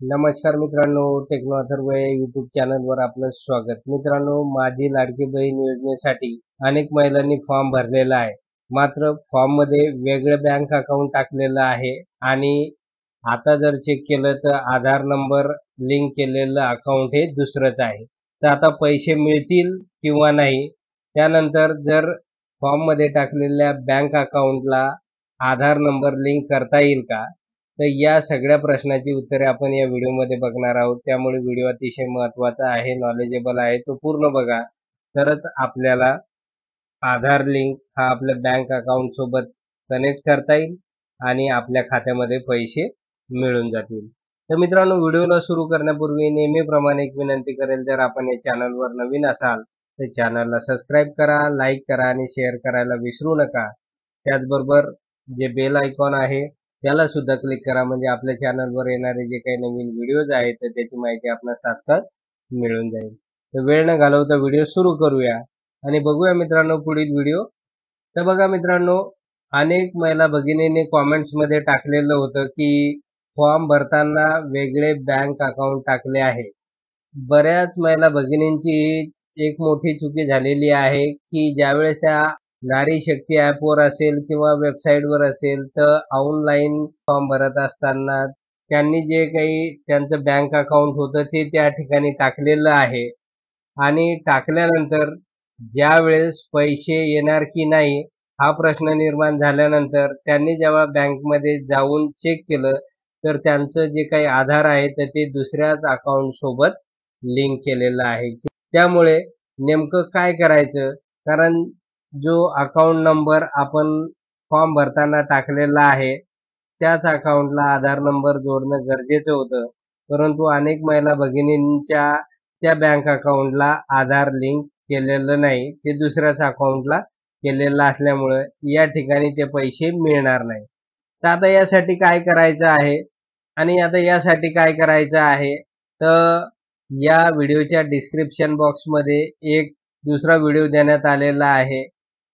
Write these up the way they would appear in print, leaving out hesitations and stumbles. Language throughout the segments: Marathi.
नमस्कार मित्रांनो, टेक्नो अथर्व या यूट्यूब चॅनलवर आपलं स्वागत. मित्रांनो, माझी लाडकी बहीण योजनेसाठी अनेक महिलांनी फॉर्म भरलेला आहे. मात्र फॉर्ममध्ये वेगळं बँक अकाउंट टाकलेलं आहे आणि आता जर चेक केलं तर आधार नंबर लिंक केलेलं अकाउंट हे दुसरंच आहे. तर आता पैसे मिळतील किंवा नाही, त्यानंतर जर फॉर्ममध्ये टाकलेल्या बँक अकाउंटला आधार नंबर लिंक करता येईल का? तर या सगळ्या प्रश्नाची उत्तरे आपण या व्हिडिओमध्ये बघणार आहोत. त्यामुळे व्हिडिओ अतिशय महत्त्वाचा आहे, नॉलेजेबल आहे. तो पूर्ण बघा, तरच आपल्याला आधार लिंक हा आपल्या बँक अकाउंट सोबत कनेक्ट करता येईल आणि आपल्या खात्यामध्ये पैसे मिळून जातील. तर मित्रांनो, व्हिडिओला सुरू करण्यापूर्वी नेहमीप्रमाणे एक विनंती करेल, जर आपण या चॅनलवर नवीन असाल तर चॅनलला सबस्क्राईब करा, लाईक करा आणि शेअर करायला विसरू नका. त्याचबरोबर जे बेल आयकॉन आहे त्याला सुद्धा क्लिक करा, म्हणजे आपल्या चॅनलवर येणारे जे काही नवीन व्हिडिओज आहेत तर त्याची माहिती आपल्याला तात्काळ मिळून जाईल. तर वेळ न घालवता व्हिडिओ सुरू करूया आणि बघूया मित्रांनो पुढील व्हिडिओ. तर बघा मित्रांनो, अनेक महिला भगिनींनी कॉमेंट्समध्ये टाकलेलं होतं की फॉर्म भरताना वेगळे बँक अकाउंट टाकले आहे. बऱ्याच महिला भगिनींची एक मोठी चुकी झालेली आहे की ज्यावेळेस त्या नारी शक्ती ॲपवर असेल किंवा वेबसाईटवर असेल तर ऑनलाईन फॉर्म भरत असताना त्यांनी जे काही त्यांचं बँक अकाउंट होतं ते त्या ठिकाणी टाकलेलं आहे आणि टाकल्यानंतर ज्यावेळेस पैसे येणार की नाही हा प्रश्न निर्माण झाल्यानंतर त्यांनी जेव्हा बँकमध्ये जाऊन चेक केलं तर त्यांचं जे काही आधार आहे तर ते दुसऱ्याच अकाउंट सोबत लिंक केलेलं आहे. त्यामुळे नेमकं काय करायचं, कारण जो अकाउंट नंबर आपण फॉर्म भरताना टाकलेला आहे त्याच अकाउंटला आधार नंबर जोडणं गरजेचं होतं, परंतु अनेक महिला भगिनींच्या त्या बँक अकाउंटला आधार लिंक केलेलं नाही, ते दुसऱ्याच अकाउंटला केलेलं असल्यामुळं या ठिकाणी ते पैसे मिळणार नाही. तर आता यासाठी काय करायचं आहे आणि आता यासाठी काय करायचं आहे, तर या व्हिडिओच्या डिस्क्रिप्शन बॉक्समध्ये एक दुसरा व्हिडिओ देण्यात आलेला आहे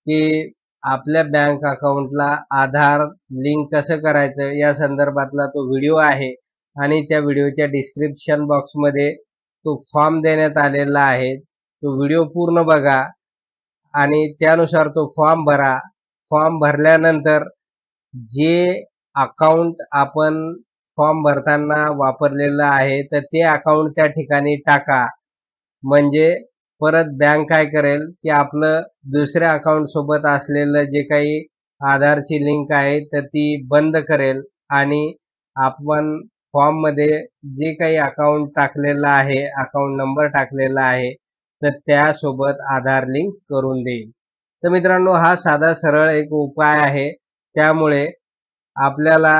की आपल्या बँक अकाउंटला आधार लिंक कसं करायचं या संदर्भातला तो व्हिडिओ आहे आणि त्या व्हिडिओच्या डिस्क्रिप्शन बॉक्समध्ये तो फॉर्म देण्यात आलेला आहे. तो व्हिडिओ पूर्ण बघा आणि त्यानुसार तो फॉर्म भरा. फॉर्म भरल्यानंतर जे अकाउंट आपण फॉर्म भरताना वापरलेलं आहे तर ते अकाउंट त्या ठिकाणी टाका, म्हणजे परत बँक काय करेल की आपलं दुसऱ्या अकाउंट सोबत असलेलं जे काही आधारची लिंक आहे तर ती बंद करेल आणि आपण फॉर्ममध्ये जे काही अकाउंट टाकलेलं आहे, अकाउंट नंबर टाकलेला आहे तर त्यासोबत आधार लिंक करून देईल. तर मित्रांनो, हा साधा सरळ एक उपाय आहे. त्यामुळे आपल्याला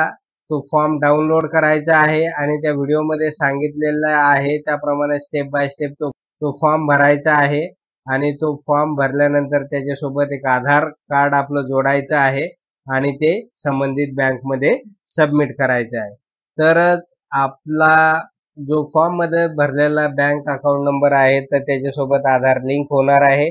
तो फॉर्म डाउनलोड करायचा आहे आणि त्या व्हिडिओमध्ये सांगितलेलं आहे त्याप्रमाणे स्टेप बाय स्टेप तो फॉर्म भरायचा आहे आणि तो फॉर्म भरल्यानंतर त्याच्यासोबत एक आधार कार्ड आपलं जोडायचं आहे आणि ते संबंधित बँकमध्ये सबमिट करायचं आहे. तरच आपला जो फॉर्ममध्ये भरलेला बँक अकाउंट नंबर आहे तर त्याच्यासोबत आधार लिंक होणार आहे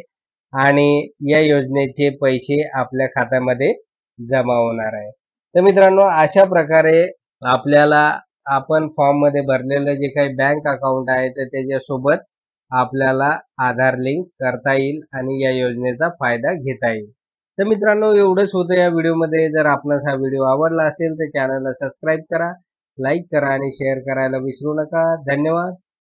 आणि या योजनेचे पैसे आपल्या खात्यामध्ये जमा होणार आहे. तर मित्रांनो, अशा प्रकारे आपल्याला आपण फॉर्ममध्ये भरलेलं जे काही बँक अकाउंट आहे तर त्याच्यासोबत आपल्याला आधार लिंक करता येईल आणि या योजनेचा फायदा घेता येईल. तर मित्रांनो, एवढंच होतं या व्हिडिओमध्ये. जर आपणास हा व्हिडिओ आवडला असेल तर चॅनलला सबस्क्राईब करा, लाईक करा आणि शेअर करायला विसरू नका. धन्यवाद.